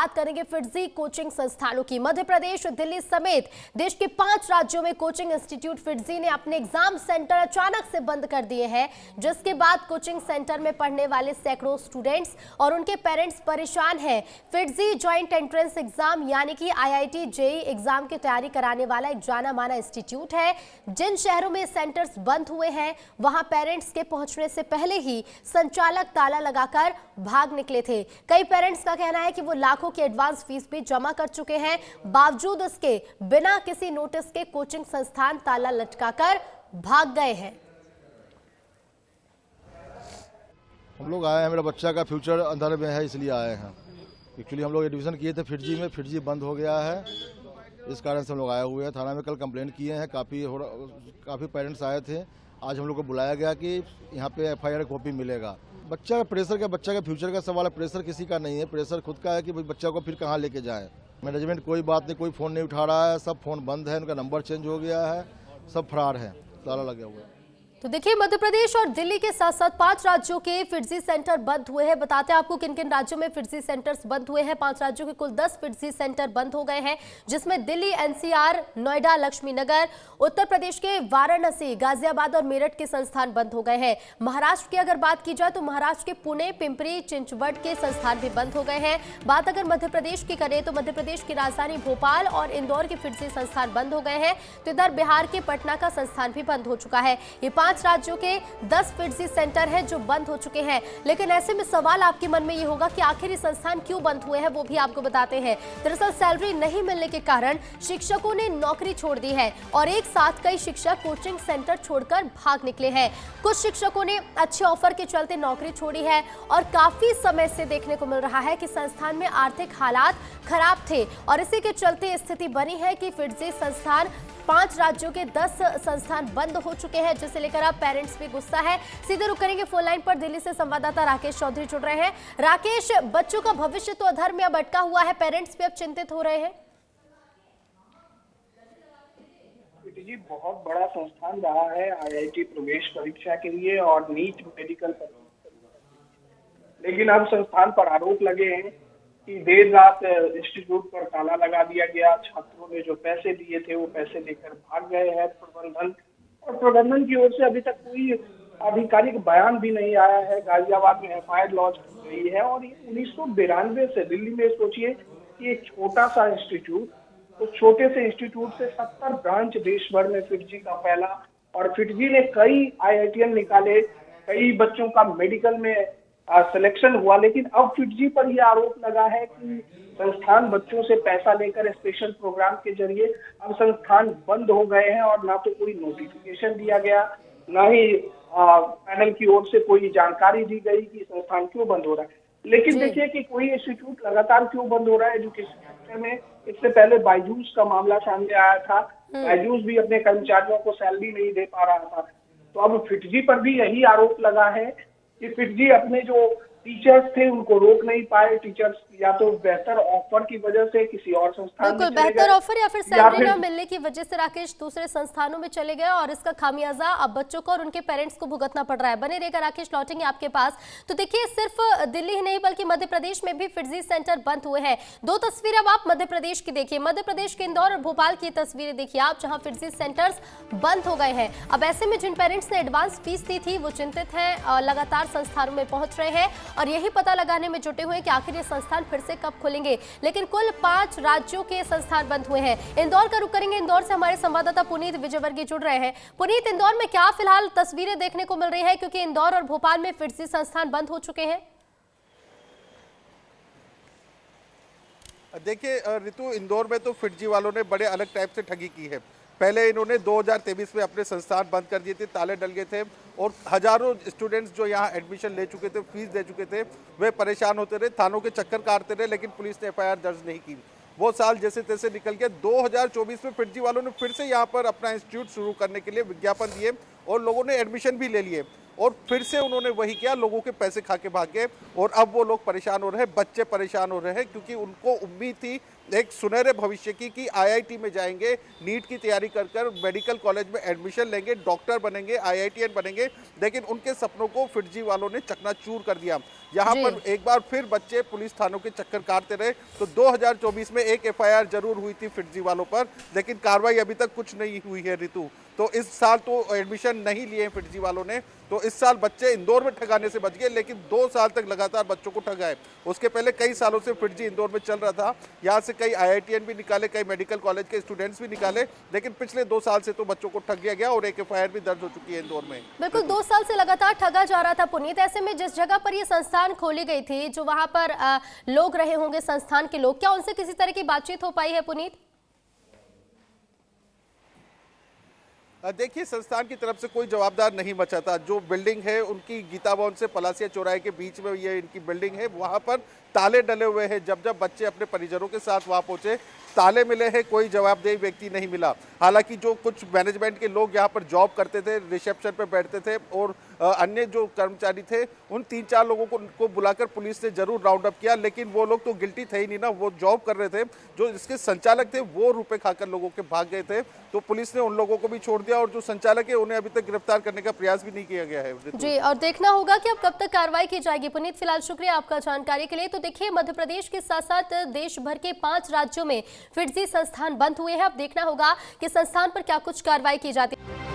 बात करेंगे फिटजी कोचिंग संस्थानों की। मध्य प्रदेश, दिल्ली समेत देश के 5 राज्यों में कोचिंग इंस्टीट्यूट फिटजी ने अपने एग्जाम सेंटर अचानक से बंद कर दिए हैं, जिसके बाद कोचिंग सेंटर में पढ़ने वाले सैकड़ों स्टूडेंट्स और उनके पेरेंट्स परेशान हैं। फिटजी ज्वाइंट एंट्रेंस एग्जाम यानी कि IIT JEE एग्जाम की तैयारी कराने वाला एक जाना माना इंस्टीट्यूट है। जिन शहरों में सेंटर्स बंद हुए हैं वहां पेरेंट्स के पहुंचने से पहले ही संचालक ताला लगाकर भाग निकले थे। कई पेरेंट्स का कहना है कि वो लाखों की एडवांस फीस भी जमा कर चुके हैं, बावजूद उसके बिना किसी नोटिस के कोचिंग संस्थान ताला लटकाकर भाग गए हैं। हम लोग आए हैं, मेरा बच्चा का फ्यूचर अंधारे में है, इसलिए आए हैं। एक्चुअली हम लोग एडमिशन किए थे फिटजी में, फिटजी बंद हो गया है, इस कारण से हम लोग आए हुए हैं। थाना में कल कंप्लेंट किए हैं, काफ़ी पेरेंट्स आए थे। आज हम लोग को बुलाया गया कि यहाँ पे FIR कॉपी मिलेगा। बच्चा का प्रेशर का, बच्चा का फ्यूचर का सवाल है, प्रेशर किसी का नहीं है, प्रेशर खुद का है कि बच्चा को फिर कहाँ लेके जाएं। मैनेजमेंट कोई बात नहीं, कोई फ़ोन नहीं उठा रहा है, सब फ़ोन बंद है, उनका नंबर चेंज हो गया है, सब फरार है, ताला लगा हुआ है। तो देखिए, मध्य प्रदेश और दिल्ली के साथ साथ 5 राज्यों के फिटजी सेंटर बंद हुए हैं। बताते हैं आपको किन किन राज्यों में फिटजी सेंटर्स बंद हुए हैं। 5 राज्यों के कुल 10 फिटजी सेंटर बंद हो गए हैं, जिसमें दिल्ली, NCR, नोएडा, लक्ष्मी नगर, उत्तर प्रदेश के वाराणसी, गाजियाबाद और मेरठ के संस्थान बंद हो गए हैं। महाराष्ट्र की अगर बात की जाए तो महाराष्ट्र के पुणे, पिंपरी चिंचवड के संस्थान भी बंद हो गए हैं। बात अगर मध्य प्रदेश की करें तो मध्य प्रदेश की राजधानी भोपाल और इंदौर के फिटजी संस्थान बंद हो गए हैं। तो इधर बिहार के पटना का संस्थान भी बंद हो चुका है। ये 5 राज्यों के 10 फिटजी सेंटर हैं जो बंद हो चुके हैं। लेकिन ऐसे में सवाल आपके मन में ये होगा कि आखिर ये संस्थान क्यों बंद हुए हैं, वो भी आपको बताते हैं। दरअसल सैलरी नहीं मिलने के कारण शिक्षकों ने नौकरी छोड़ दी है और एक साथ कई शिक्षक कोचिंग सेंटर छोड़कर भाग निकले हैं। कुछ शिक्षकों ने अच्छे ऑफर के चलते नौकरी छोड़ी है और काफी समय से देखने को मिल रहा है कि संस्थान में आर्थिक हालात खराब थे और इसी के चलते स्थिति बनी है कि फिटजी संस्थान 5 राज्यों के 10 संस्थान बंद हो चुके हैं, जिसे लेकर अब पेरेंट्स भी गुस्सा है। सीधे रुक करेंगे फोन लाइन पर, दिल्ली से संवाददाता राकेश चौधरी जुड़ रहे हैं। राकेश, बच्चों का भविष्य तो अधर में अब अटका हुआ है, पेरेंट्स भी अब चिंतित हो रहे हैं। जी, बहुत बड़ा संस्थान रहा है IIT प्रवेश परीक्षा के लिए और नीट मेडिकल परीक्षा, लेकिन अब संस्थान पर आरोप लगे हैं कि देर रात इंस्टीट्यूट पर ताला लगा दिया गया। छात्रों ने जो पैसे दिए थे वो पैसे लेकर भाग गए हैं प्रबंधन की ओर से अभी तक कोई आधिकारिक बयान भी नहीं आया है। गाजियाबाद में FIR लॉन्च की गई है और 1992 से दिल्ली में सोचिए कि एक छोटा सा इंस्टीट्यूट, तो छोटे से इंस्टीट्यूट से 70 ब्रांच देश भर में फिटजी का फैला और फिटजी ने कई IITian निकाले, कई बच्चों का मेडिकल में सिलेक्शन हुआ। लेकिन अब फिटजी पर यह आरोप लगा है कि संस्थान बच्चों से पैसा लेकर स्पेशल प्रोग्राम के जरिए अब संस्थान बंद हो गए हैं और ना तो कोई नोटिफिकेशन दिया गया, ना ही पैनल की ओर से कोई जानकारी दी गई कि संस्थान क्यों बंद हो रहा है। लेकिन देखिए कि कोई इंस्टीट्यूट लगातार क्यों बंद हो रहा है एजुकेशन सेक्टर में। इससे पहले बायजूस का मामला सामने आया था, बायजूस भी अपने कर्मचारियों को सैलरी नहीं दे पा रहा था। तो अब फिटजी पर भी यही आरोप लगा है कि फिटजी अपने जो टीचर्स थे उनको रोक नहीं पाए। टीचर्स या तो बेहतर ऑफर की वजह से किसी और संस्थान में चले गए, बेहतर ऑफर या फिर सैलरी न मिलने की वजह से राकेश दूसरे संस्थानों में चले गए और इसका खामियाजा अब बच्चों को और उनके पेरेंट्स को भुगतना पड़ रहा है। बने रहेगा राकेश, लौटेंगे आपके पास। तो देखिए, सिर्फ दिल्ली ही नहीं बल्कि मध्य प्रदेश में भी फिटजी सेंटर बंद हुए हैं। 2 तस्वीरें अब आप मध्य प्रदेश की देखिए, मध्य प्रदेश के इंदौर और भोपाल की तस्वीरें देखिए आप, जहां फिटजी सेंटर्स बंद हो गए हैं। अब ऐसे में जिन पेरेंट्स ने एडवांस फीस दी थी वो चिंतित हैं, लगातार संस्थानों में पहुंच रहे हैं और यही पता लगाने में जुटे हुए कि आखिर ये संस्थान फिर से कब खुलेंगे। लेकिन कुल 5 राज्यों के संस्थान बंद हुए हैं। इंदौर का रुख करेंगे, इंदौर से हमारे संवाददाता पुनीत विजयवर्गीय जुड़ रहे हैं। पुनीत, इंदौर में क्या फिलहाल तस्वीरें देखने को मिल रही है, क्योंकि इंदौर और भोपाल में फिटजी संस्थान बंद हो चुके हैं? देखिए ऋतु, इंदौर में तो फिटजी वालों ने बड़े अलग टाइप से ठगी की है। पहले इन्होंने 2023 में अपने संस्थान बंद कर दिए थे, ताले डल गए थे और हजारों स्टूडेंट्स जो यहाँ एडमिशन ले चुके थे, फीस दे चुके थे, वे परेशान होते रहे, थानों के चक्कर काटते रहे, लेकिन पुलिस ने FIR दर्ज नहीं की। वो साल जैसे तैसे निकल गया। 2024 में फिटजी वालों ने फिर से यहाँ पर अपना इंस्टीट्यूट शुरू करने के लिए विज्ञापन दिए और लोगों ने एडमिशन भी ले लिए और फिर से उन्होंने वही किया, लोगों के पैसे खा के भाग गए और अब वो लोग परेशान हो रहे हैं, बच्चे परेशान हो रहे हैं, क्योंकि उनको उम्मीद थी एक सुनहरे भविष्य की कि IIT में जाएंगे, नीट की तैयारी कर कर मेडिकल कॉलेज में एडमिशन लेंगे, डॉक्टर बनेंगे, IITian बनेंगे, लेकिन उनके सपनों को फिटजी वालों ने चकनाचूर कर दिया। यहाँ जी। पर एक बार फिर बच्चे पुलिस थानों के चक्कर काटते रहे। तो 2024 में एक एफआईआर जरूर हुई थी फिरजी वालों पर, लेकिन कार्रवाई अभी तक कुछ नहीं हुई है ऋतु। तो इस साल तो एडमिशन नहीं लिए फिरजी वालों ने, तो इस साल बच्चे इंदौर में ठगाने से बच गए, लेकिन 2 साल तक लगातार बच्चों को ठगाए। उसके पहले कई सालों से फिरजी इंदौर में चल रहा था, यहाँ से कई IITian भी निकाले, कई मेडिकल कॉलेज के स्टूडेंट्स भी निकाले, लेकिन पिछले 2 साल से तो बच्चों को ठग गया और एक एफआईआर भी दर्ज हो चुकी है इंदौर में। बिल्कुल 2 साल से लगातार ठगा जा रहा था पुनीत। ऐसे में जिस जगह पर ये संस्थान खोली गई थी, जो वहां पर लोग रहे होंगे संस्थान के लोग, क्या उनसे किसी तरह की बातचीत हो पाई है पुनीत? देखिए, संस्थान की तरफ से कोई जवाबदार नहीं बचा था। जो बिल्डिंग है उनकी गीता भवन से पलासिया चौराहे के बीच में ये इनकी बिल्डिंग है, वहाँ पर ताले डले हुए हैं। जब जब बच्चे अपने परिजनों के साथ वहाँ पहुंचे, ताले मिले हैं, कोई जवाबदेही व्यक्ति नहीं मिला। हालांकि जो कुछ मैनेजमेंट के लोग यहाँ पर जॉब करते थे, रिसेप्शन पर बैठते थे, और अन्य जो कर्मचारी थे, उन 3-4 लोगों को बुलाकर पुलिस ने जरूर राउंड अप किया, लेकिन वो लोग तो गिल्टी थे ही नहीं ना, वो जॉब कर रहे थे। जो इसके संचालक थे वो रुपए खाकर लोगों के भाग गए थे, तो पुलिस ने उन लोगों को भी छोड़ दिया, और जो संचालक है उन्हें अभी तक गिरफ्तार करने का प्रयास भी नहीं किया गया है। जी, और देखना होगा कि अब कब तक कार्रवाई की जाएगी। पुनीत, फिलहाल शुक्रिया आपका जानकारी के लिए। तो देखिए, मध्य प्रदेश के साथ साथ देश भर के 5 राज्यों में फिरजी संस्थान बंद हुए हैं। अब देखना होगा कि संस्थान पर क्या कुछ कार्रवाई की जाती है।